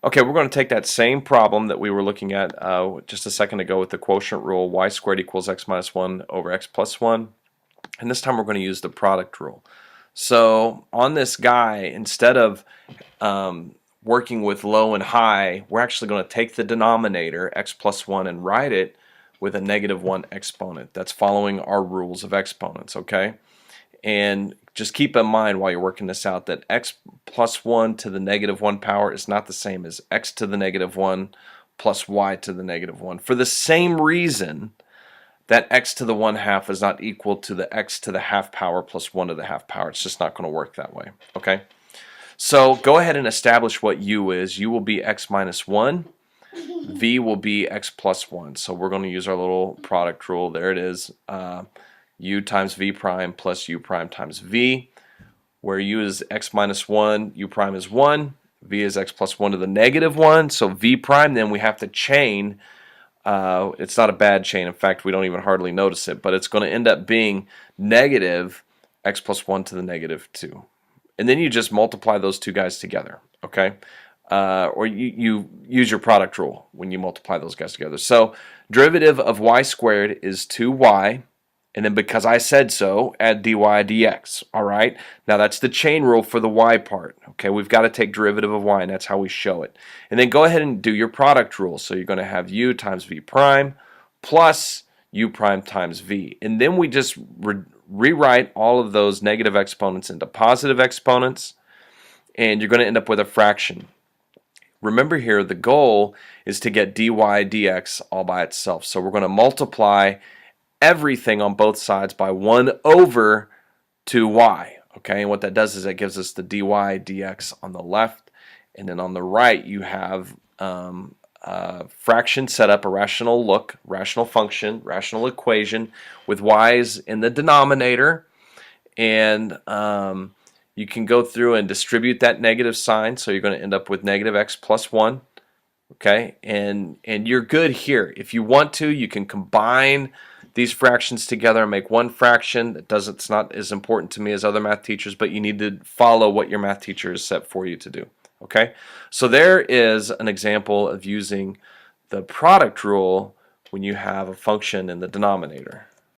Okay, we're going to take that same problem that we were looking at just a second ago with the quotient rule, y squared equals x minus 1 over x plus 1. And this time we're going to use the product rule. So on this guy, instead of working with low and high, we're actually going to take the denominator, x plus 1, and write it with a negative 1 exponent. That's following our rules of exponents, okay? And just keep in mind while you're working this out that x plus 1 to the negative 1 power is not the same as x to the negative 1 plus y to the negative 1. For the same reason that x to the 1/2 is not equal to the x to the half power plus 1 to the half power. It's just not going to work that way, okay? So go ahead and establish what u is. U will be x minus 1. V will be x plus 1. So we're going to use our little product rule. There it is. U times v prime plus u prime times v, where u is x minus 1, u prime is 1, v is x plus 1 to the negative 1. So v prime, then we have to chain. It's not a bad chain. In fact, we don't even hardly notice it, but it's going to end up being negative x plus 1 to the negative 2. And then you just multiply those two guys together, okay? Or you use your product rule when you multiply those guys together. So derivative of y squared is 2y, and then because I said so, add dy dx, all right? Now that's the chain rule for the y part, okay? We've got to take derivative of y, and that's how we show it. And then go ahead and do your product rule. So you're going to have u times v prime plus u prime times v. And then we just rewrite all of those negative exponents into positive exponents, and you're going to end up with a fraction. Remember here, the goal is to get dy dx all by itself. So we're going to multiply everything on both sides by 1 over 2y. Okay, and what that does is it gives us the dy dx on the left, and then on the right you have fraction set up, a rational function, rational equation with y's in the denominator, and you can go through and distribute that negative sign, so you're going to end up with negative x plus 1. Okay, and you're good here. If you want to, you can combine these fractions together and make one fraction. It's not as important to me as other math teachers, but you need to follow what your math teacher has set for you to do. Okay, so there is an example of using the product rule when you have a function in the denominator.